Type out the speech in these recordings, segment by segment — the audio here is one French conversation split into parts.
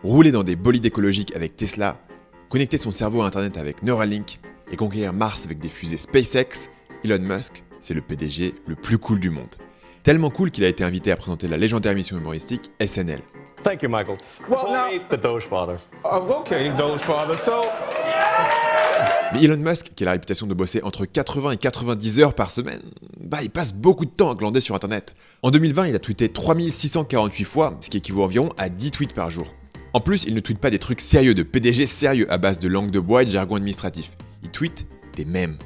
rouler dans des bolides écologiques avec Tesla, connecter son cerveau à Internet avec Neuralink et conquérir Mars avec des fusées SpaceX, Elon Musk, c'est le PDG le plus cool du monde. Tellement cool qu'il a été invité à présenter la légendaire émission humoristique SNL. Thank you, Michael. Well, now, The Doge Father. okay, Dogefather. So, Mais Elon Musk, qui a la réputation de bosser entre 80 et 90 heures par semaine, il passe beaucoup de temps à glander sur Internet. En 2020, il a tweeté 3648 fois, ce qui équivaut environ à 10 tweets par jour. En plus, il ne tweete pas des trucs sérieux de PDG sérieux à base de langue de bois et de jargon administratif. Il tweete des mèmes.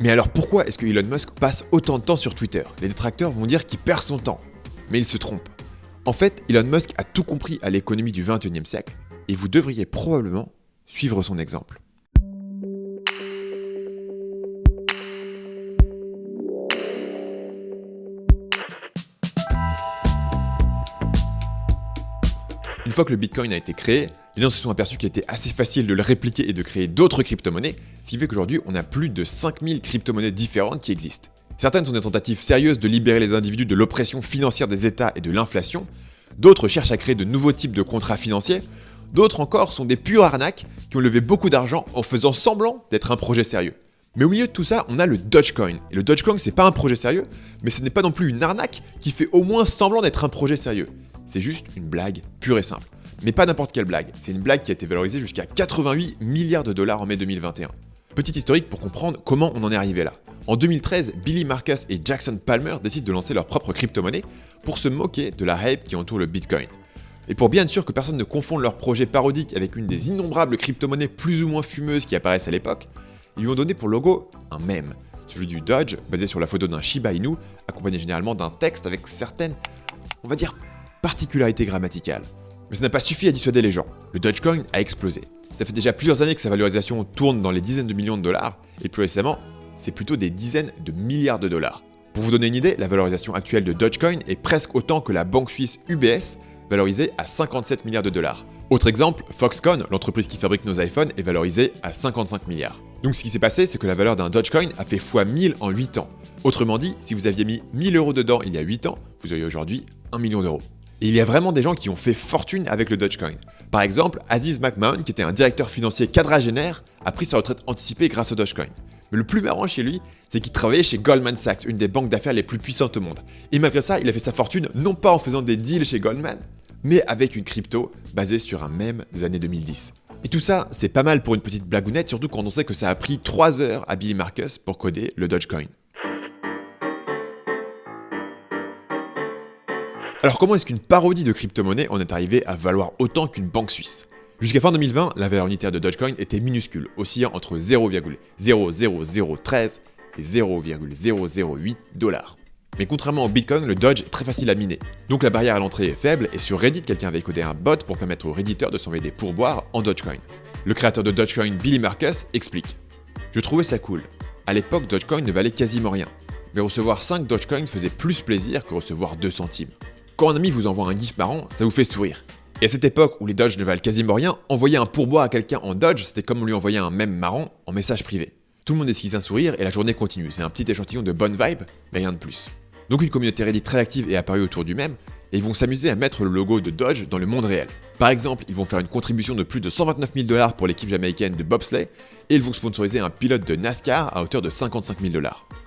Mais alors pourquoi est-ce que Elon Musk passe autant de temps sur Twitter? Les détracteurs vont dire qu'il perd son temps. Mais il se trompe. En fait, Elon Musk a tout compris à l'économie du 21e siècle, et vous devriez probablement suivre son exemple. Une fois que le Bitcoin a été créé, les gens se sont aperçus qu'il était assez facile de le répliquer et de créer d'autres crypto-monnaies, ce qui fait qu'aujourd'hui, on a plus de 5000 crypto-monnaies différentes qui existent. Certaines sont des tentatives sérieuses de libérer les individus de l'oppression financière des États et de l'inflation, d'autres cherchent à créer de nouveaux types de contrats financiers, d'autres encore sont des pures arnaques qui ont levé beaucoup d'argent en faisant semblant d'être un projet sérieux. Mais au milieu de tout ça, on a le Dogecoin. Et le Dogecoin, c'est pas un projet sérieux, mais ce n'est pas non plus une arnaque qui fait au moins semblant d'être un projet sérieux. C'est juste une blague pure et simple. Mais pas n'importe quelle blague, c'est une blague qui a été valorisée jusqu'à 88 milliards de dollars en mai 2021. Petit historique pour comprendre comment on en est arrivé là. En 2013, Billy Marcus et Jackson Palmer décident de lancer leur propre crypto-monnaie pour se moquer de la hype qui entoure le Bitcoin. Et pour bien être sûr que personne ne confonde leur projet parodique avec une des innombrables crypto-monnaies plus ou moins fumeuses qui apparaissent à l'époque, ils lui ont donné pour logo un mème, celui du Doge, basé sur la photo d'un Shiba Inu, accompagné généralement d'un texte avec certaines, on va dire, particularités grammaticales. Mais ça n'a pas suffi à dissuader les gens. Le Dogecoin a explosé. Ça fait déjà plusieurs années que sa valorisation tourne dans les dizaines de millions de dollars, et plus récemment, c'est plutôt des dizaines de milliards de dollars. Pour vous donner une idée, la valorisation actuelle de Dogecoin est presque autant que la banque suisse UBS, valorisée à 57 milliards de dollars. Autre exemple, Foxconn, l'entreprise qui fabrique nos iPhones, est valorisée à 55 milliards. Donc ce qui s'est passé, c'est que la valeur d'un Dogecoin a fait x1000 en 8 ans. Autrement dit, si vous aviez mis 1000 € dedans il y a 8 ans, vous auriez aujourd'hui 1 million d'euros. Et il y a vraiment des gens qui ont fait fortune avec le Dogecoin. Par exemple, Aziz McMahon, qui était un directeur financier quadragénaire, a pris sa retraite anticipée grâce au Dogecoin. Mais le plus marrant chez lui, c'est qu'il travaillait chez Goldman Sachs, une des banques d'affaires les plus puissantes au monde. Et malgré ça, il a fait sa fortune non pas en faisant des deals chez Goldman, mais avec une crypto basée sur un mème des années 2010. Et tout ça, c'est pas mal pour une petite blagounette, surtout quand on sait que ça a pris 3 heures à Billy Marcus pour coder le Dogecoin. Alors comment est-ce qu'une parodie de crypto-monnaie en est arrivée à valoir autant qu'une banque suisse? Jusqu'à fin 2020, la valeur unitaire de Dogecoin était minuscule, oscillant entre 0,00013 et 0,008 $. Mais contrairement au Bitcoin, le Doge est très facile à miner. Donc la barrière à l'entrée est faible et sur Reddit, quelqu'un avait codé un bot pour permettre aux redditeurs de s'envoyer des pourboires en Dogecoin. Le créateur de Dogecoin, Billy Marcus, explique: « Je trouvais ça cool. À l'époque, Dogecoin ne valait quasiment rien. Mais recevoir 5 Dogecoin faisait plus plaisir que recevoir 2 centimes. Quand un ami vous envoie un gif marrant, ça vous fait sourire. Et à cette époque où les Doge ne valent quasiment rien, envoyer un pourboire à quelqu'un en Doge, c'était comme lui envoyer un mème marrant en message privé. Tout le monde esquisse un sourire et la journée continue. C'est un petit échantillon de bonne vibe, mais rien de plus. Donc une communauté Reddit très active est apparue autour du mème, et ils vont s'amuser à mettre le logo de Doge dans le monde réel. Par exemple, ils vont faire une contribution de plus de 129 000 $ pour l'équipe jamaïcaine de bobsleigh, et ils vont sponsoriser un pilote de NASCAR à hauteur de 55 000 $.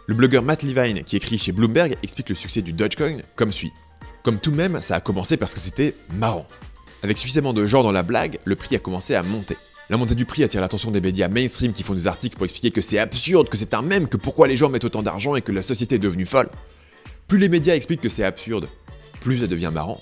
Le blogueur Matt Levine, qui écrit chez Bloomberg, explique le succès du Dogecoin comme suit. Comme tout mème, ça a commencé parce que c'était marrant. Avec suffisamment de genre dans la blague, le prix a commencé à monter. La montée du prix attire l'attention des médias mainstream qui font des articles pour expliquer que c'est absurde, que c'est un mème, que pourquoi les gens mettent autant d'argent et que la société est devenue folle. Plus les médias expliquent que c'est absurde, plus ça devient marrant.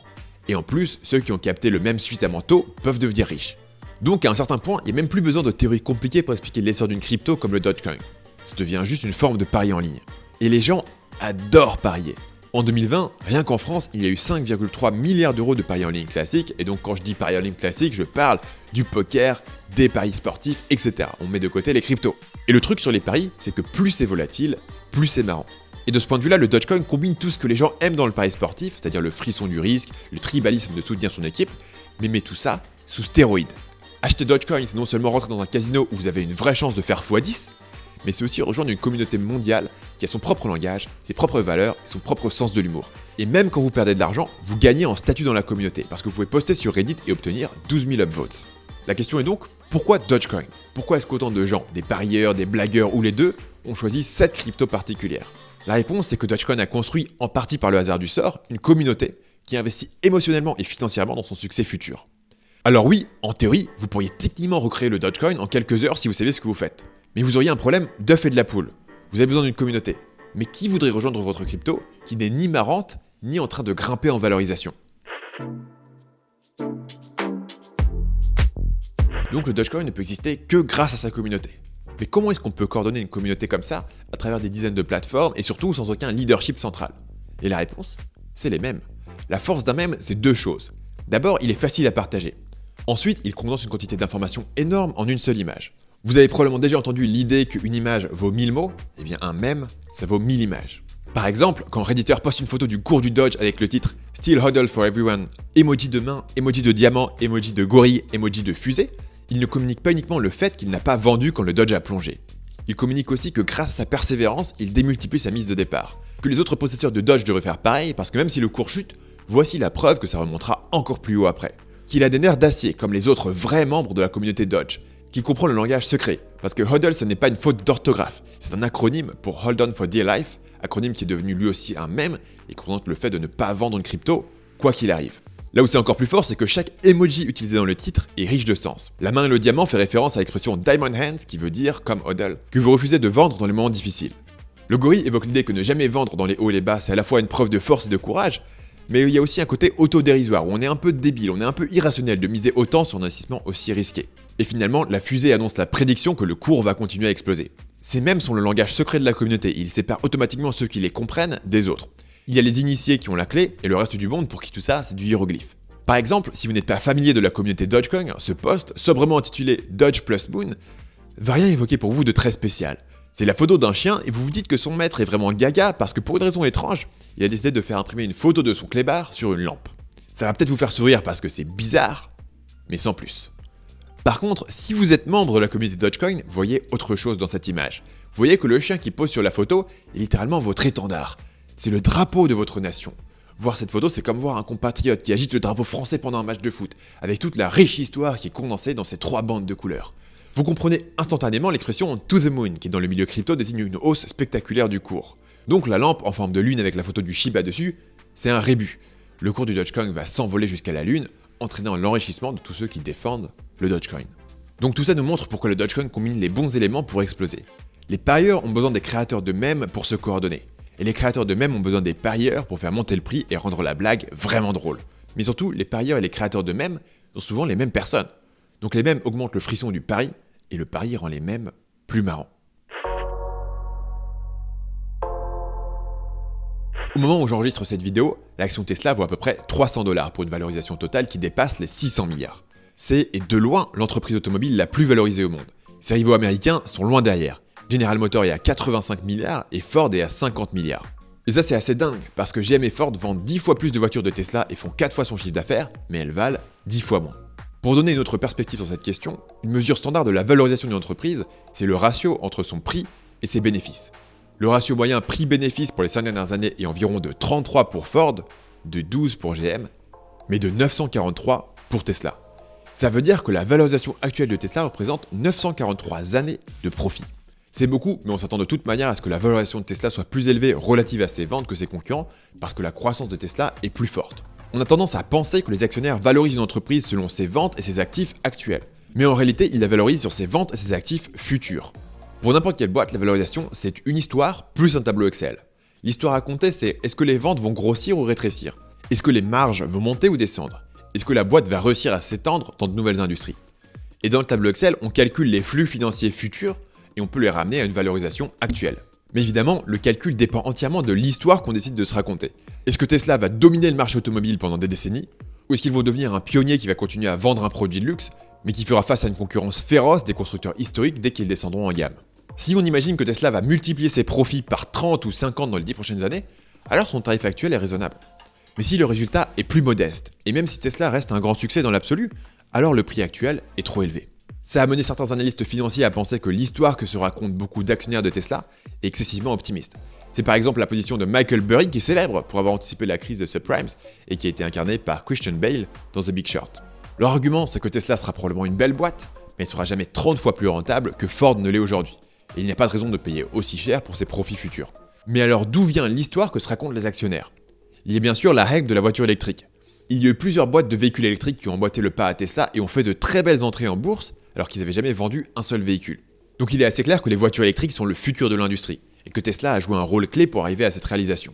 Et en plus, ceux qui ont capté le mème suffisamment tôt peuvent devenir riches. Donc à un certain point, il n'y a même plus besoin de théories compliquées pour expliquer l'essor d'une crypto comme le Dogecoin. Ça devient juste une forme de pari en ligne. Et les gens adorent parier. En 2020, rien qu'en France, il y a eu 5,3 milliards d'euros de paris en ligne classiques, et donc quand je dis paris en ligne classique, je parle du poker, des paris sportifs, etc. On met de côté les cryptos. Et le truc sur les paris, c'est que plus c'est volatile, plus c'est marrant. Et de ce point de vue-là, le Dogecoin combine tout ce que les gens aiment dans le pari sportif, c'est-à-dire le frisson du risque, le tribalisme de soutenir son équipe, mais met tout ça sous stéroïdes. Acheter Dogecoin, c'est non seulement rentrer dans un casino où vous avez une vraie chance de faire x10, mais c'est aussi rejoindre une communauté mondiale qui a son propre langage, ses propres valeurs et son propre sens de l'humour. Et même quand vous perdez de l'argent, vous gagnez en statut dans la communauté, parce que vous pouvez poster sur Reddit et obtenir 12 000 upvotes. La question est donc, pourquoi Dogecoin? Pourquoi est-ce qu'autant de gens, des parieurs, des blagueurs ou les deux, ont choisi cette crypto particulière? La réponse, c'est que Dogecoin a construit, en partie par le hasard du sort, une communauté qui investit émotionnellement et financièrement dans son succès futur. Alors oui, en théorie, vous pourriez techniquement recréer le Dogecoin en quelques heures si vous savez ce que vous faites. Mais vous auriez un problème d'œuf et de la poule. Vous avez besoin d'une communauté. Mais qui voudrait rejoindre votre crypto qui n'est ni marrante, ni en train de grimper en valorisation? Donc le Dogecoin ne peut exister que grâce à sa communauté. Mais comment est-ce qu'on peut coordonner une communauté comme ça à travers des dizaines de plateformes et surtout sans aucun leadership central? Et la réponse, c'est les mèmes. La force d'un mème, c'est deux choses. D'abord, il est facile à partager. Ensuite, il condense une quantité d'informations énorme en une seule image. Vous avez probablement déjà entendu l'idée qu'une image vaut 1000 mots, eh bien un mème, ça vaut 1000 images. Par exemple, quand Redditor poste une photo du cours du Doge avec le titre « Still hodl for everyone », emoji de main, emoji de diamant, emoji de gorille, emoji de fusée, il ne communique pas uniquement le fait qu'il n'a pas vendu quand le Doge a plongé. Il communique aussi que grâce à sa persévérance, il démultiplie sa mise de départ. Que les autres possesseurs de Doge devraient faire pareil parce que même si le cours chute, voici la preuve que ça remontera encore plus haut après. Qu'il a des nerfs d'acier comme les autres vrais membres de la communauté Doge, qu'il comprend le langage secret, parce que HODL ce n'est pas une faute d'orthographe, c'est un acronyme pour Hold On for Dear Life, acronyme qui est devenu lui aussi un mème et qui représente le fait de ne pas vendre une crypto, quoi qu'il arrive. Là où c'est encore plus fort, c'est que chaque emoji utilisé dans le titre est riche de sens. La main et le diamant fait référence à l'expression Diamond Hands qui veut dire, comme HODL, que vous refusez de vendre dans les moments difficiles. Le gorille évoque l'idée que ne jamais vendre dans les hauts et les bas, c'est à la fois une preuve de force et de courage, mais il y a aussi un côté autodérisoire, où on est un peu débile, on est un peu irrationnel de miser autant sur un investissement aussi risqué. Et finalement, la fusée annonce la prédiction que le cours va continuer à exploser. Ces mèmes sont le langage secret de la communauté, ils séparent automatiquement ceux qui les comprennent des autres. Il y a les initiés qui ont la clé, et le reste du monde pour qui tout ça, c'est du hiéroglyphe. Par exemple, si vous n'êtes pas familier de la communauté Dogecoin, ce post, sobrement intitulé Doge plus Moon, va rien évoquer pour vous de très spécial. C'est la photo d'un chien et vous vous dites que son maître est vraiment gaga parce que pour une raison étrange, il a décidé de faire imprimer une photo de son clébard sur une lampe. Ça va peut-être vous faire sourire parce que c'est bizarre, mais sans plus. Par contre, si vous êtes membre de la communauté Dogecoin, voyez autre chose dans cette image. Vous voyez que le chien qui pose sur la photo est littéralement votre étendard. C'est le drapeau de votre nation. Voir cette photo, c'est comme voir un compatriote qui agite le drapeau français pendant un match de foot, avec toute la riche histoire qui est condensée dans ces 3 bandes de couleurs. Vous comprenez instantanément l'expression « to the moon » qui dans le milieu crypto désigne une hausse spectaculaire du cours. Donc la lampe en forme de lune avec la photo du Shiba dessus, c'est un rébut. Le cours du Dogecoin va s'envoler jusqu'à la lune, entraînant l'enrichissement de tous ceux qui défendent le Dogecoin. Donc tout ça nous montre pourquoi le Dogecoin combine les bons éléments pour exploser. Les parieurs ont besoin des créateurs de mèmes pour se coordonner. Et les créateurs de mèmes ont besoin des parieurs pour faire monter le prix et rendre la blague vraiment drôle. Mais surtout, les parieurs et les créateurs de mèmes sont souvent les mêmes personnes. Donc les mèmes augmentent le frisson du pari, et le pari rend les mèmes plus marrants. Au moment où j'enregistre cette vidéo, l'action Tesla vaut à peu près 300 $ pour une valorisation totale qui dépasse les 600 milliards. C'est, et de loin, l'entreprise automobile la plus valorisée au monde. Ses rivaux américains sont loin derrière. General Motors est à 85 milliards et Ford est à 50 milliards. Et ça c'est assez dingue, parce que GM et Ford vendent 10 fois plus de voitures de Tesla et font 4 fois son chiffre d'affaires, mais elles valent 10 fois moins. Pour donner une autre perspective sur cette question, une mesure standard de la valorisation d'une entreprise, c'est le ratio entre son prix et ses bénéfices. Le ratio moyen prix-bénéfice pour les 5 dernières années est environ de 33 pour Ford, de 12 pour GM, mais de 943 pour Tesla. Ça veut dire que la valorisation actuelle de Tesla représente 943 années de profit. C'est beaucoup, mais on s'attend de toute manière à ce que la valorisation de Tesla soit plus élevée relative à ses ventes que ses concurrents, parce que la croissance de Tesla est plus forte. On a tendance à penser que les actionnaires valorisent une entreprise selon ses ventes et ses actifs actuels. Mais en réalité, ils la valorisent sur ses ventes et ses actifs futurs. Pour n'importe quelle boîte, la valorisation, c'est une histoire plus un tableau Excel. L'histoire à compter, c'est est-ce que les ventes vont grossir ou rétrécir? Est-ce que les marges vont monter ou descendre? Est-ce que la boîte va réussir à s'étendre dans de nouvelles industries? Et dans le tableau Excel, on calcule les flux financiers futurs et on peut les ramener à une valorisation actuelle. Mais évidemment, le calcul dépend entièrement de l'histoire qu'on décide de se raconter. Est-ce que Tesla va dominer le marché automobile pendant des décennies? Ou est-ce qu'ils vont devenir un pionnier qui va continuer à vendre un produit de luxe, mais qui fera face à une concurrence féroce des constructeurs historiques dès qu'ils descendront en gamme? Si on imagine que Tesla va multiplier ses profits par 30 ou 50 dans les 10 prochaines années, alors son tarif actuel est raisonnable. Mais si le résultat est plus modeste, et même si Tesla reste un grand succès dans l'absolu, alors le prix actuel est trop élevé. Ça a mené certains analystes financiers à penser que l'histoire que se racontent beaucoup d'actionnaires de Tesla est excessivement optimiste. C'est par exemple la position de Michael Burry qui est célèbre pour avoir anticipé la crise des subprimes et qui a été incarné par Christian Bale dans The Big Short. Leur argument, c'est que Tesla sera probablement une belle boîte, mais elle sera jamais 30 fois plus rentable que Ford ne l'est aujourd'hui. Et il n'y a pas de raison de payer aussi cher pour ses profits futurs. Mais alors d'où vient l'histoire que se racontent les actionnaires ? Il y a bien sûr la règle de la voiture électrique. Il y a eu plusieurs boîtes de véhicules électriques qui ont emboîté le pas à Tesla et ont fait de très belles entrées en bourse alors qu'ils n'avaient jamais vendu un seul véhicule. Donc il est assez clair que les voitures électriques sont le futur de l'industrie et que Tesla a joué un rôle clé pour arriver à cette réalisation.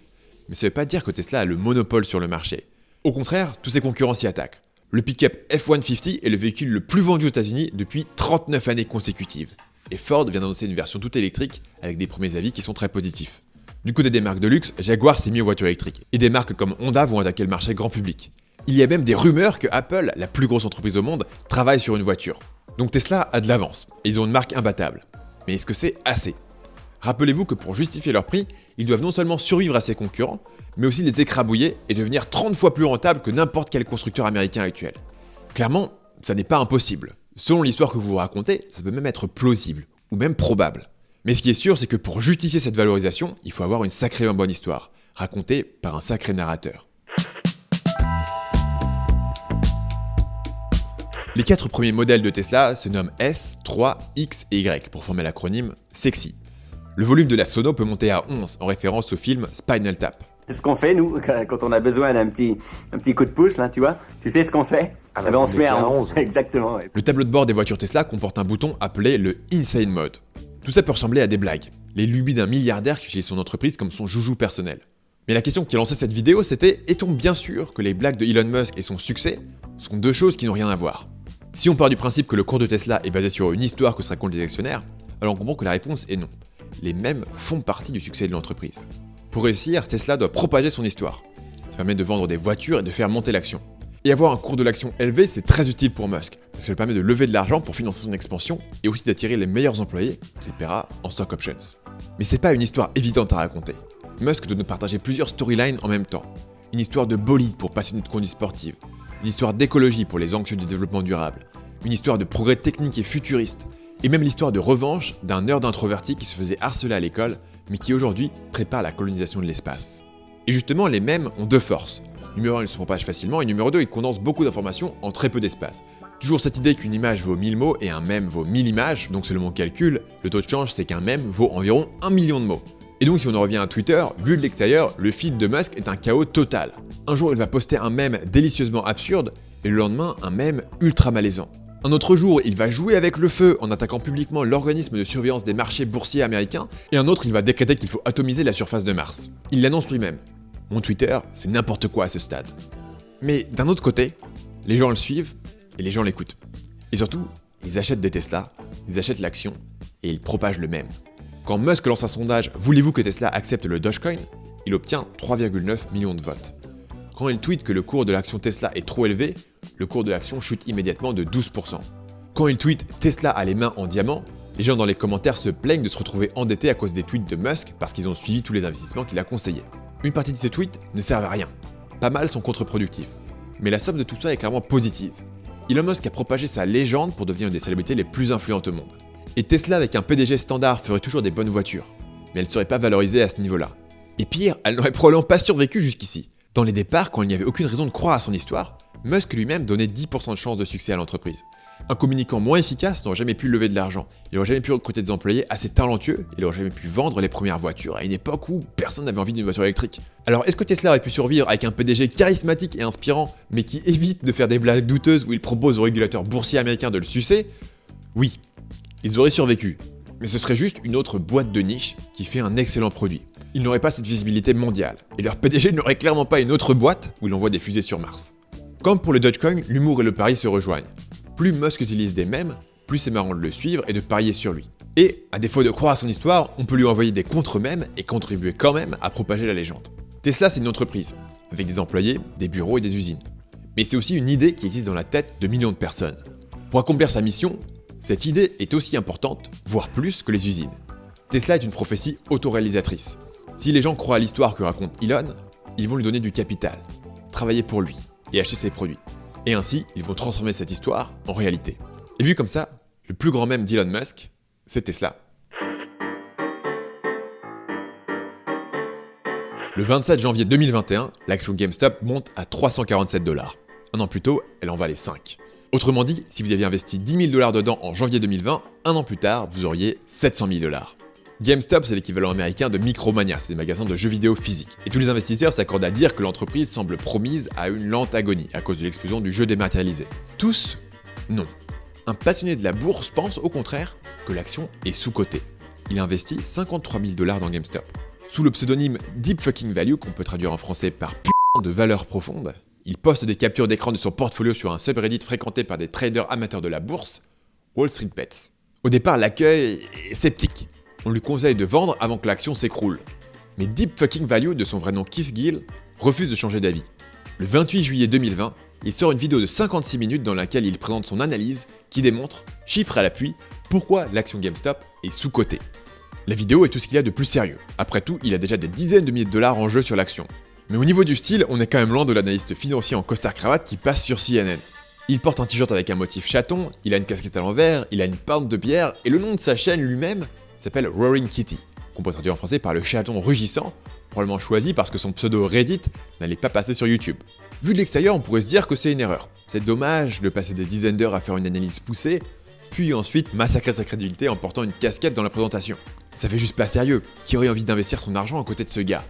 Mais ça ne veut pas dire que Tesla a le monopole sur le marché. Au contraire, tous ses concurrents s'y attaquent. Le pick-up F-150 est le véhicule le plus vendu aux États-Unis depuis 39 années consécutives. Et Ford vient d'annoncer une version toute électrique avec des premiers avis qui sont très positifs. Du côté des marques de luxe, Jaguar s'est mis aux voitures électriques. Et des marques comme Honda vont attaquer le marché grand public. Il y a même des rumeurs que Apple, la plus grosse entreprise au monde, travaille sur une voiture. Donc Tesla a de l'avance, et ils ont une marque imbattable. Mais est-ce que c'est assez ? Rappelez-vous que pour justifier leur prix, ils doivent non seulement survivre à ses concurrents, mais aussi les écrabouiller et devenir 30 fois plus rentables que n'importe quel constructeur américain actuel. Clairement, ça n'est pas impossible. Selon l'histoire que vous vous racontez, ça peut même être plausible, ou même probable. Mais ce qui est sûr, c'est que pour justifier cette valorisation, il faut avoir une sacrément bonne histoire, racontée par un sacré narrateur. Les 4 premiers modèles de Tesla se nomment S, 3, X et Y pour former l'acronyme SEXY. Le volume de la sono peut monter à 11 en référence au film Spinal Tap. C'est ce qu'on fait, nous, quand on a besoin d'un petit coup de pouce, là, tu vois. Tu sais ce qu'on fait ? On se met à 11. Exactement, ouais. Le tableau de bord des voitures Tesla comporte un bouton appelé le Insane Mode. Tout ça peut ressembler à des blagues, les lubies d'un milliardaire qui utilise son entreprise comme son joujou personnel. Mais la question qui a lancé cette vidéo, c'était est-on bien sûr que les blagues de Elon Musk et son succès sont deux choses qui n'ont rien à voir ? Si on part du principe que le cours de Tesla est basé sur une histoire que se racontent les actionnaires, alors on comprend que la réponse est non. Les mêmes font partie du succès de l'entreprise. Pour réussir, Tesla doit propager son histoire. Ça permet de vendre des voitures et de faire monter l'action. Et avoir un cours de l'action élevé, c'est très utile pour Musk, parce que ça lui permet de lever de l'argent pour financer son expansion et aussi d'attirer les meilleurs employés qu'il paiera en stock options. Mais c'est pas une histoire évidente à raconter. Musk doit nous partager plusieurs storylines en même temps. Une histoire de bolide pour passionnés de conduite sportive, une histoire d'écologie pour les anxieux du développement durable, une histoire de progrès technique et futuriste, et même l'histoire de revanche d'un nerd introverti qui se faisait harceler à l'école, mais qui aujourd'hui prépare la colonisation de l'espace. Et justement, les mèmes ont deux forces. Numéro 1, ils se propagent facilement, et numéro 2, ils condensent beaucoup d'informations en très peu d'espace. Toujours cette idée qu'une image vaut 1000 mots et un mème vaut 1000 images, donc selon mon calcul, le taux de change c'est qu'un mème vaut environ 1 million de mots. Et donc si on en revient à Twitter, vu de l'extérieur, le feed de Musk est un chaos total. Un jour il va poster un mème délicieusement absurde, et le lendemain un mème ultra malaisant. Un autre jour, il va jouer avec le feu en attaquant publiquement l'organisme de surveillance des marchés boursiers américains, et un autre, il va décréter qu'il faut atomiser la surface de Mars. Il l'annonce lui-même. Mon Twitter, c'est n'importe quoi à ce stade. Mais d'un autre côté, les gens le suivent et les gens l'écoutent. Et surtout, ils achètent des Tesla, ils achètent l'action et ils propagent le même. Quand Musk lance un sondage « Voulez-vous que Tesla accepte le Dogecoin ?», il obtient 3,9 millions de votes. Quand il tweet que le cours de l'action Tesla est trop élevé, le cours de l'action chute immédiatement de 12%. Quand il tweet « Tesla a les mains en diamant », les gens dans les commentaires se plaignent de se retrouver endettés à cause des tweets de Musk parce qu'ils ont suivi tous les investissements qu'il a conseillés. Une partie de ces tweets ne servent à rien. Pas mal sont contre-productifs. Mais la somme de tout ça est clairement positive. Elon Musk a propagé sa légende pour devenir une des célébrités les plus influentes au monde. Et Tesla avec un PDG standard ferait toujours des bonnes voitures. Mais elle ne serait pas valorisée à ce niveau-là. Et pire, elle n'aurait probablement pas survécu jusqu'ici. Dans les départs, quand il n'y avait aucune raison de croire à son histoire, Musk lui-même donnait 10% de chance de succès à l'entreprise. Un communicant moins efficace n'aurait jamais pu lever de l'argent, il n'aurait jamais pu recruter des employés assez talentueux, il n'aurait jamais pu vendre les premières voitures à une époque où personne n'avait envie d'une voiture électrique. Alors est-ce que Tesla aurait pu survivre avec un PDG charismatique et inspirant, mais qui évite de faire des blagues douteuses où il propose aux régulateurs boursiers américains de le sucer ? Oui, ils auraient survécu. Mais ce serait juste une autre boîte de niche qui fait un excellent produit. Ils n'auraient pas cette visibilité mondiale, et leur PDG n'aurait clairement pas une autre boîte où il envoie des fusées sur Mars. Comme pour le Dogecoin, l'humour et le pari se rejoignent. Plus Musk utilise des mèmes, plus c'est marrant de le suivre et de parier sur lui. Et, à défaut de croire à son histoire, on peut lui envoyer des contre-mèmes et contribuer quand même à propager la légende. Tesla, c'est une entreprise, avec des employés, des bureaux et des usines. Mais c'est aussi une idée qui existe dans la tête de millions de personnes. Pour accomplir sa mission, cette idée est aussi importante, voire plus que les usines. Tesla est une prophétie autoréalisatrice. Si les gens croient à l'histoire que raconte Elon, ils vont lui donner du capital, travailler pour lui et acheter ses produits. Et ainsi, ils vont transformer cette histoire en réalité. Et vu comme ça, Le plus grand mème d'Elon Musk, c'est Tesla. Le 27 janvier 2021, l'action GameStop monte à 347 $. Un an plus tôt, elle en valait 5. Autrement dit, si vous aviez investi 10 000 $ dedans en janvier 2020, un an plus tard, vous auriez 700 000 $. GameStop, c'est l'équivalent américain de Micromania, c'est des magasins de jeux vidéo physiques. Et tous les investisseurs s'accordent à dire que l'entreprise semble promise à une lente agonie à cause de l'explosion du jeu dématérialisé. Tous, non. Un passionné de la bourse pense au contraire que l'action est sous-cotée. Il a investi 53 000 $ dans GameStop. Sous le pseudonyme Deep Fucking Value, qu'on peut traduire en français par putain de valeur profonde, il poste des captures d'écran de son portfolio sur un subreddit fréquenté par des traders amateurs de la bourse, Wall Street Bets. Au départ, l'accueil est sceptique. On lui conseille de vendre avant que l'action s'écroule. Mais Deep Fucking Value, de son vrai nom Keith Gill, refuse de changer d'avis. Le 28 juillet 2020, il sort une vidéo de 56 minutes dans laquelle il présente son analyse qui démontre, chiffres à l'appui, pourquoi l'action GameStop est sous-cotée. La vidéo est tout ce qu'il y a de plus sérieux. Après tout, il a déjà des dizaines de milliers de dollars en jeu sur l'action. Mais au niveau du style, on est quand même loin de l'analyste financier en costard-cravate qui passe sur CNN. Il porte un t-shirt avec un motif chaton, il a une casquette à l'envers, il a une pinte de bière, et le nom de sa chaîne lui-même s'appelle Roaring Kitty, qu'on peut traduire en français par le chaton rugissant, probablement choisi parce que son pseudo Reddit n'allait pas passer sur YouTube. Vu de l'extérieur, on pourrait se dire que c'est une erreur. C'est dommage de passer des dizaines d'heures à faire une analyse poussée, puis ensuite massacrer sa crédibilité en portant une casquette dans la présentation. Ça fait juste pas sérieux, qui aurait envie d'investir son argent à côté de ce gars?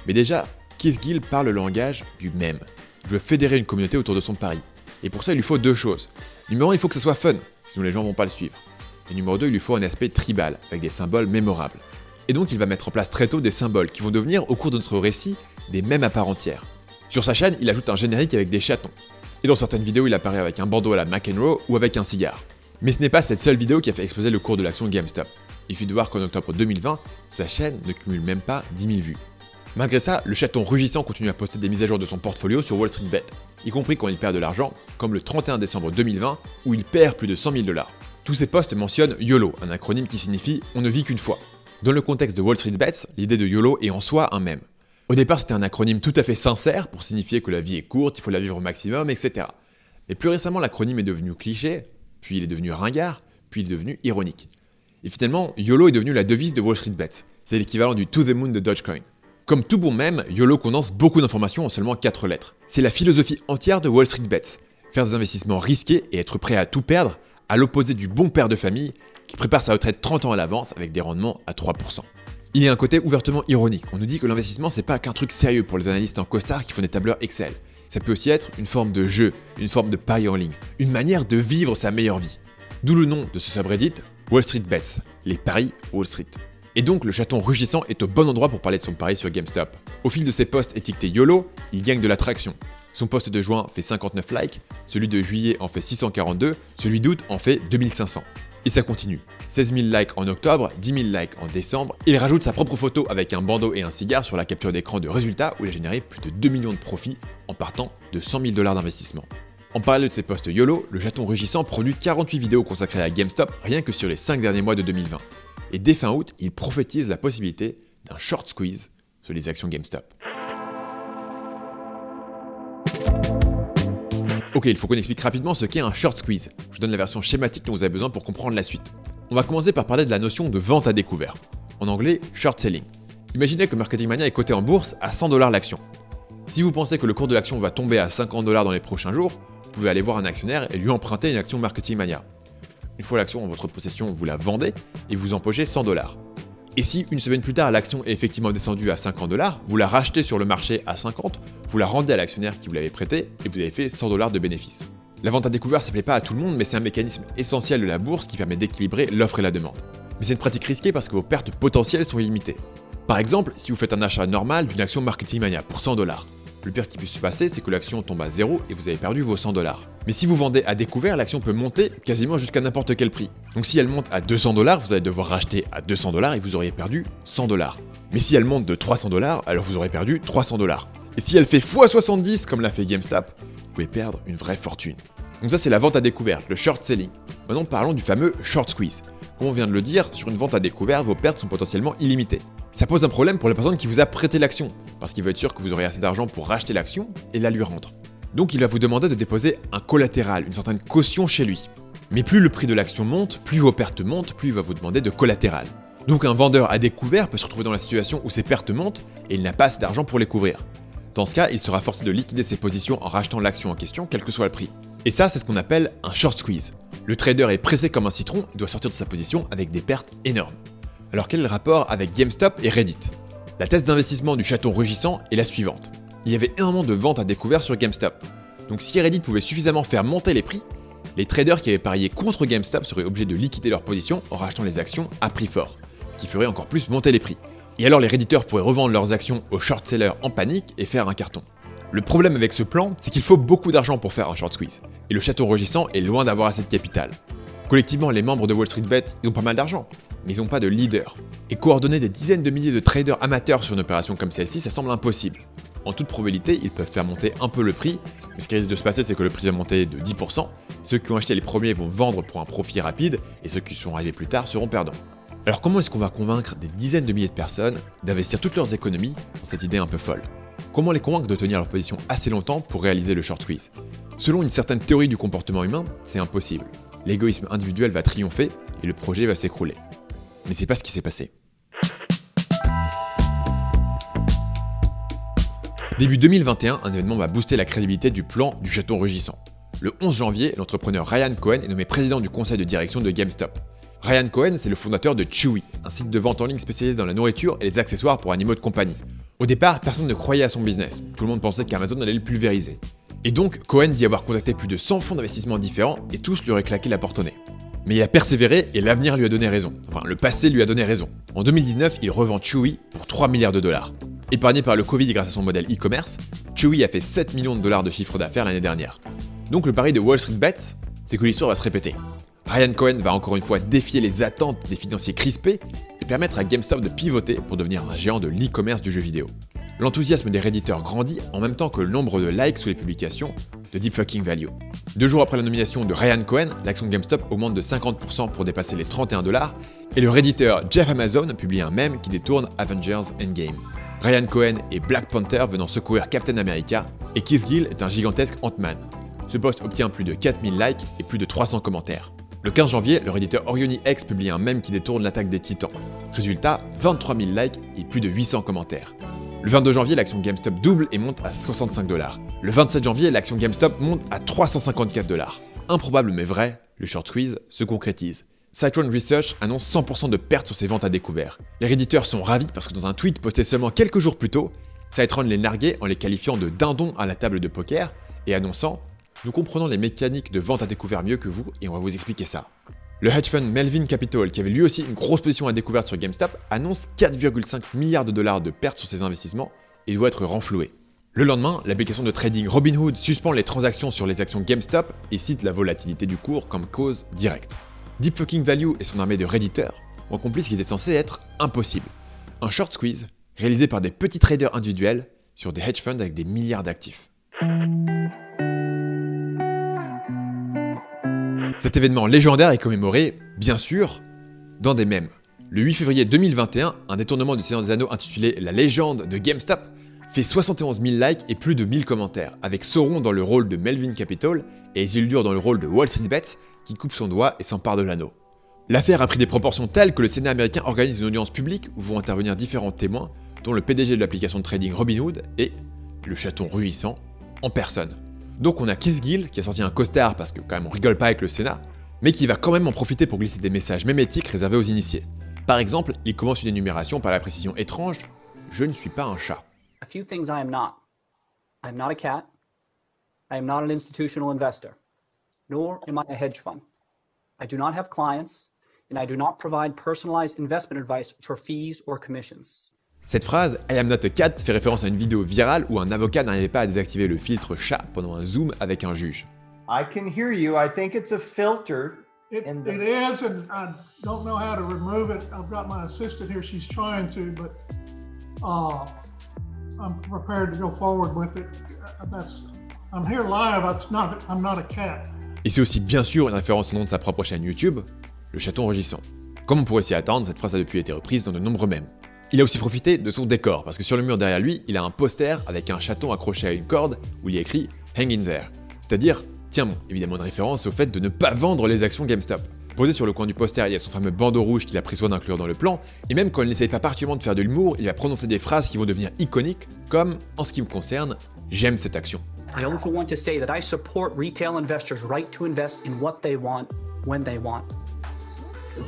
Mais déjà, Keith Gill parle le langage du mème. Il veut fédérer une communauté autour de son pari. Et pour ça, il lui faut deux choses. Numéro 1, il faut que ça soit fun, sinon les gens vont pas le suivre. Et numéro 2, il lui faut un aspect tribal, avec des symboles mémorables. Et donc il va mettre en place très tôt des symboles qui vont devenir, au cours de notre récit, des mèmes à part entière. Sur sa chaîne, il ajoute un générique avec des chatons. Et dans certaines vidéos, il apparaît avec un bandeau à la McEnroe ou avec un cigare. Mais ce n'est pas cette seule vidéo qui a fait exploser le cours de l'action GameStop. Il suffit de voir qu'en octobre 2020, sa chaîne ne cumule même pas 10 000 vues. Malgré ça, le chaton rugissant continue à poster des mises à jour de son portfolio sur Wall Street Bet, y compris quand il perd de l'argent, comme le 31 décembre 2020, où il perd plus de 100 000 $. Tous ces posts mentionnent YOLO, un acronyme qui signifie « on ne vit qu'une fois ». Dans le contexte de Wall Street Bets, l'idée de YOLO est en soi un mème. Au départ, c'était un acronyme tout à fait sincère pour signifier que la vie est courte, il faut la vivre au maximum, etc. Mais plus récemment, l'acronyme est devenu cliché, puis il est devenu ringard, puis il est devenu ironique. Et finalement, YOLO est devenu la devise de Wall Street Bets. C'est l'équivalent du To the Moon de Dogecoin. Comme tout bon mème, YOLO condense beaucoup d'informations en seulement 4 lettres. C'est la philosophie entière de Wall Street Bets. Faire des investissements risqués et être prêt à tout perdre, à l'opposé du bon père de famille qui prépare sa retraite 30 ans à l'avance avec des rendements à 3%. Il y a un côté ouvertement ironique. On nous dit que l'investissement, c'est pas qu'un truc sérieux pour les analystes en costard qui font des tableurs Excel. Ça peut aussi être une forme de jeu, une forme de pari en ligne, une manière de vivre sa meilleure vie. D'où le nom de ce subreddit, Wall Street Bets, les paris Wall Street. Et donc le chaton rugissant est au bon endroit pour parler de son pari sur GameStop. Au fil de ses posts étiquetés YOLO, il gagne de l'attraction. Son post de juin fait 59 likes, celui de juillet en fait 642, celui d'août en fait 2500. Et ça continue. 16 000 likes en octobre, 10 000 likes en décembre. Il rajoute sa propre photo avec un bandeau et un cigare sur la capture d'écran de résultats où il a généré plus de 2 millions de profits en partant de 100 000 $ d'investissement. En parallèle de ses posts YOLO, le chaton rugissant produit 48 vidéos consacrées à GameStop rien que sur les 5 derniers mois de 2020. Et dès fin août, il prophétise la possibilité d'un short squeeze sur les actions GameStop. Ok, il faut qu'on explique rapidement ce qu'est un short squeeze. Je vous donne la version schématique dont vous avez besoin pour comprendre la suite. On va commencer par parler de la notion de vente à découvert. En anglais, short selling. Imaginez que Marketing Mania est coté en bourse à 100 $ l'action. Si vous pensez que le cours de l'action va tomber à 50 $ dans les prochains jours, vous pouvez aller voir un actionnaire et lui emprunter une action Marketing Mania. Une fois l'action en votre possession, vous la vendez et vous empochez 100 $. Et si une semaine plus tard l'action est effectivement descendue à 50 $, vous la rachetez sur le marché à 50, vous la rendez à l'actionnaire qui vous l'avait prêté et vous avez fait 100 $ de bénéfice. La vente à découvert, ça plaît pas à tout le monde, mais c'est un mécanisme essentiel de la bourse qui permet d'équilibrer l'offre et la demande. Mais c'est une pratique risquée parce que vos pertes potentielles sont illimitées. Par exemple, si vous faites un achat normal d'une action Marketing Mania pour 100 $, le pire qui puisse se passer, c'est que l'action tombe à 0 et vous avez perdu vos 100 $. Mais si vous vendez à découvert, l'action peut monter quasiment jusqu'à n'importe quel prix. Donc si elle monte à 200 $, vous allez devoir racheter à 200 $ et vous auriez perdu 100 $. Mais si elle monte de 300 $, alors vous aurez perdu 300 $. Et si elle fait x70 comme l'a fait GameStop, vous pouvez perdre une vraie fortune. Donc ça c'est la vente à découvert, le short selling. Maintenant parlons du fameux short squeeze. Comme on vient de le dire, sur une vente à découvert, vos pertes sont potentiellement illimitées. Ça pose un problème pour la personne qui vous a prêté l'action, parce qu'il veut être sûr que vous aurez assez d'argent pour racheter l'action et la lui rendre. Donc il va vous demander de déposer un collatéral, une certaine caution chez lui. Mais plus le prix de l'action monte, plus vos pertes montent, plus il va vous demander de collatéral. Donc un vendeur à découvert peut se retrouver dans la situation où ses pertes montent et il n'a pas assez d'argent pour les couvrir. Dans ce cas, il sera forcé de liquider ses positions en rachetant l'action en question, quel que soit le prix. Et ça, c'est ce qu'on appelle un short squeeze. Le trader est pressé comme un citron et doit sortir de sa position avec des pertes énormes. Alors quel est le rapport avec GameStop et Reddit? La thèse d'investissement du chaton rugissant est la suivante. Il y avait énormément de ventes à découvert sur GameStop. Donc si Reddit pouvait suffisamment faire monter les prix, les traders qui avaient parié contre GameStop seraient obligés de liquider leur position en rachetant les actions à prix fort, ce qui ferait encore plus monter les prix. Et alors les redditeurs pourraient revendre leurs actions aux short-sellers en panique et faire un carton. Le problème avec ce plan, c'est qu'il faut beaucoup d'argent pour faire un short squeeze, et le chaton rugissant est loin d'avoir assez de capital. Collectivement, les membres de Wall Street Bet, ils ont pas mal d'argent, mais ils n'ont pas de leader. Et coordonner des dizaines de milliers de traders amateurs sur une opération comme celle-ci, ça semble impossible. En toute probabilité, ils peuvent faire monter un peu le prix, mais ce qui risque de se passer, c'est que le prix va monter de 10%, ceux qui ont acheté les premiers vont vendre pour un profit rapide, et ceux qui sont arrivés plus tard seront perdants. Alors comment est-ce qu'on va convaincre des dizaines de milliers de personnes d'investir toutes leurs économies dans cette idée un peu folle? Comment les convaincre de tenir leur position assez longtemps pour réaliser le short squeeze? Selon une certaine théorie du comportement humain, c'est impossible. L'égoïsme individuel va triompher et le projet va s'écrouler. Mais c'est pas ce qui s'est passé. Début 2021, un événement va booster la crédibilité du plan du chaton rugissant. Le 11 janvier, l'entrepreneur Ryan Cohen est nommé président du conseil de direction de GameStop. Ryan Cohen, c'est le fondateur de Chewy, un site de vente en ligne spécialisé dans la nourriture et les accessoires pour animaux de compagnie. Au départ, personne ne croyait à son business. Tout le monde pensait qu'Amazon allait le pulvériser. Et donc, Cohen dit avoir contacté plus de 100 fonds d'investissement différents et tous lui auraient claqué la porte au nez. Mais il a persévéré et l'avenir lui a donné raison. Enfin, le passé lui a donné raison. En 2019, il revend Chewy pour 3 milliards de dollars. Épargné par le Covid grâce à son modèle e-commerce, Chewy a fait 7 millions de dollars de chiffre d'affaires l'année dernière. Donc le pari de Wall Street Bets, c'est que l'histoire va se répéter. Ryan Cohen va encore une fois défier les attentes des financiers crispés et permettre à GameStop de pivoter pour devenir un géant de l'e-commerce du jeu vidéo. L'enthousiasme des redditeurs grandit en même temps que le nombre de likes sous les publications de Deep Fucking Value. 2 jours après la nomination de Ryan Cohen, l'action de GameStop augmente de 50% pour dépasser les 31 $, et le redditeur Jeff Amazon publie un mème qui détourne Avengers Endgame. Ryan Cohen est Black Panther venant secourir Captain America, et Keith Gill est un gigantesque Ant-Man. Ce post obtient plus de 4000 likes et plus de 300 commentaires. Le 15 janvier, le redditeur OrionX publie un mème qui détourne l'attaque des Titans. Résultat, 23 000 likes et plus de 800 commentaires. Le 22 janvier, l'action GameStop double et monte à 65 $. Le 27 janvier, l'action GameStop monte à 354 $. Improbable mais vrai, le short squeeze se concrétise. Citron Research annonce 100% de pertes sur ses ventes à découvert. Les redditeurs sont ravis parce que dans un tweet posté seulement quelques jours plus tôt, Citron les narguait en les qualifiant de dindons à la table de poker et annonçant « Nous comprenons les mécaniques de vente à découvert mieux que vous et on va vous expliquer ça ». Le hedge fund Melvin Capital, qui avait lui aussi une grosse position à découvert sur GameStop, annonce 4,5 milliards de dollars de pertes sur ses investissements et doit être renfloué. Le lendemain, l'application de trading Robinhood suspend les transactions sur les actions GameStop et cite la volatilité du cours comme cause directe. Deep Fucking Value et son armée de redditeurs ont accompli ce qui était censé être impossible. Un short squeeze réalisé par des petits traders individuels sur des hedge funds avec des milliards d'actifs. Cet événement légendaire est commémoré, bien sûr, dans des mèmes. Le 8 février 2021, un détournement du Seigneur des Anneaux intitulé La légende de GameStop fait 71 000 likes et plus de 1000 commentaires, avec Sauron dans le rôle de Melvin Capital et Isildur dans le rôle de Wall Street Bets qui coupe son doigt et s'empare de l'anneau. L'affaire a pris des proportions telles que le Sénat américain organise une audience publique où vont intervenir différents témoins, dont le PDG de l'application de trading Robinhood et le chaton rugissant en personne. Donc on a Keith Gill qui a sorti un costard parce que quand même on rigole pas avec le Sénat, mais qui va quand même en profiter pour glisser des messages mémétiques réservés aux initiés. Par exemple, il commence une énumération par la précision étrange « Je ne suis pas un chat ». A few things I am not. I am not a cat. I am not an institutional investor. Nor am I a hedge fund. I do not have clients, and I do not provide personalized investment advice for fees or commissions. Cette phrase « I am not a cat » fait référence à une vidéo virale où un avocat n'arrivait pas à désactiver le filtre chat pendant un zoom avec un juge. I can hear you. I think it's a filter. It is, and I don't know how to remove it. I've got my assistant here. She's trying to, but I'm prepared to go forward with it. I'm here live. I'm not a cat. Et c'est aussi bien sûr une référence au nom de sa propre chaîne YouTube, le chaton rugissant. Comme on pourrait s'y attendre, cette phrase a depuis été reprise dans de nombreux mèmes. Il a aussi profité de son décor, parce que sur le mur derrière lui, il a un poster avec un chaton accroché à une corde où il y a écrit « Hang in there », c'est-à-dire Tiens bon, évidemment une référence au fait de ne pas vendre les actions GameStop. Posé sur le coin du poster, il y a son fameux bandeau rouge qu'il a pris soin d'inclure dans le plan, et même quand il n'essaye pas particulièrement de faire de l'humour, il va prononcer des phrases qui vont devenir iconiques, comme « en ce qui me concerne, j'aime cette action ». I also want to say that I support retail investors' right to invest in what they want, when they want.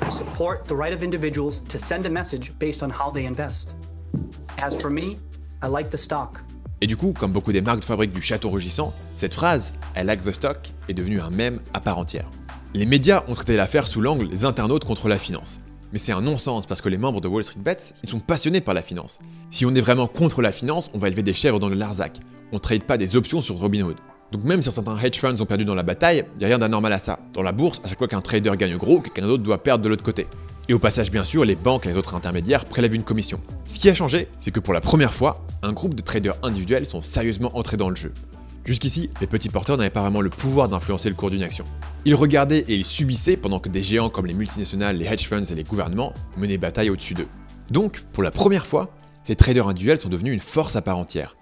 I support the right of individuals to send a message based on how they invest. As for me, I like the stock. Et du coup, comme beaucoup des marques de fabrique du château rugissant, cette phrase « I like the stock » est devenue un mème à part entière. Les médias ont traité l'affaire sous l'angle des internautes contre la finance. Mais c'est un non-sens parce que les membres de Wall Street Bets, ils sont passionnés par la finance. Si on est vraiment contre la finance, on va élever des chèvres dans le Larzac. On trade pas des options sur Robinhood. Donc même si certains hedge funds ont perdu dans la bataille, y a rien d'anormal à ça. Dans la bourse, à chaque fois qu'un trader gagne gros, quelqu'un d'autre doit perdre de l'autre côté. Et au passage, bien sûr, les banques et les autres intermédiaires prélèvent une commission. Ce qui a changé, c'est que pour la première fois, un groupe de traders individuels sont sérieusement entrés dans le jeu. Jusqu'ici, les petits porteurs n'avaient pas vraiment le pouvoir d'influencer le cours d'une action. Ils regardaient et ils subissaient pendant que des géants comme les multinationales, les hedge funds et les gouvernements menaient bataille au-dessus d'eux. Donc, pour la première fois, ces traders individuels sont devenus une force à part entière.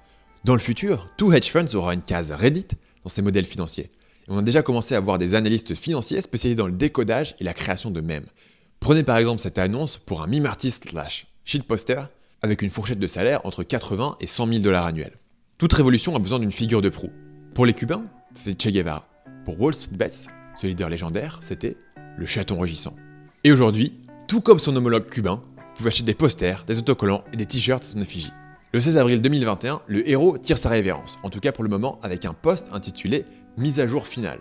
Dans le futur, tout hedge funds aura une case Reddit dans ses modèles financiers. Et on a déjà commencé à voir des analystes financiers spécialisés dans le décodage et la création de mèmes. Prenez par exemple cette annonce pour un meme artiste / shitposter avec une fourchette de salaire entre 80 et 100 000 $ annuels. Toute révolution a besoin d'une figure de proue. Pour les Cubains, c'était Che Guevara. Pour Wall Street Bets, ce leader légendaire, c'était le chaton rugissant. Et aujourd'hui, tout comme son homologue cubain, vous pouvez acheter des posters, des autocollants et des t-shirts à son effigie. Le 16 avril 2021, le héros tire sa révérence, en tout cas pour le moment avec un post intitulé « Mise à jour finale ».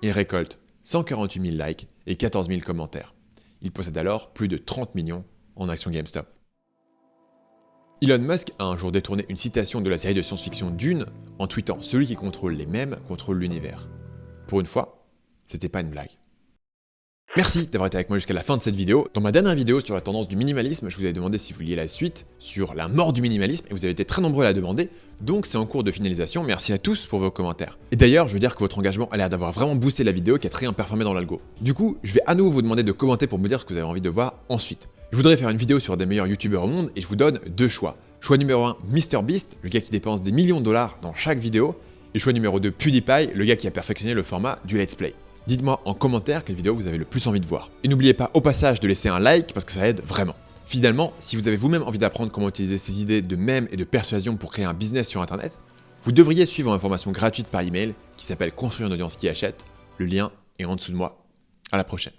Il récolte 148 000 likes et 14 000 commentaires. Il possède alors plus de 30 millions en actions GameStop. Elon Musk a un jour détourné une citation de la série de science-fiction Dune en tweetant « Celui qui contrôle les mèmes contrôle l'univers ». Pour une fois, c'était pas une blague. Merci d'avoir été avec moi jusqu'à la fin de cette vidéo. Dans ma dernière vidéo sur la tendance du minimalisme, je vous avais demandé si vous vouliez la suite sur la mort du minimalisme et vous avez été très nombreux à la demander, donc c'est en cours de finalisation. Merci à tous pour vos commentaires. Et d'ailleurs, je veux dire que votre engagement a l'air d'avoir vraiment boosté la vidéo qui a très bien performé dans l'algo. Du coup, je vais à nouveau vous demander de commenter pour me dire ce que vous avez envie de voir ensuite. Je voudrais faire une vidéo sur des meilleurs youtubeurs au monde et je vous donne deux choix. Choix numéro 1, MrBeast, le gars qui dépense des millions de dollars dans chaque vidéo. Et choix numéro 2, PewDiePie, le gars qui a perfectionné le format du let's play. Dites-moi en commentaire quelle vidéo vous avez le plus envie de voir. Et n'oubliez pas au passage de laisser un like parce que ça aide vraiment. Finalement, si vous avez vous-même envie d'apprendre comment utiliser ces idées de mèmes et de persuasion pour créer un business sur internet, vous devriez suivre une information gratuite par email qui s'appelle Construire une audience qui achète. Le lien est en dessous de moi. À la prochaine.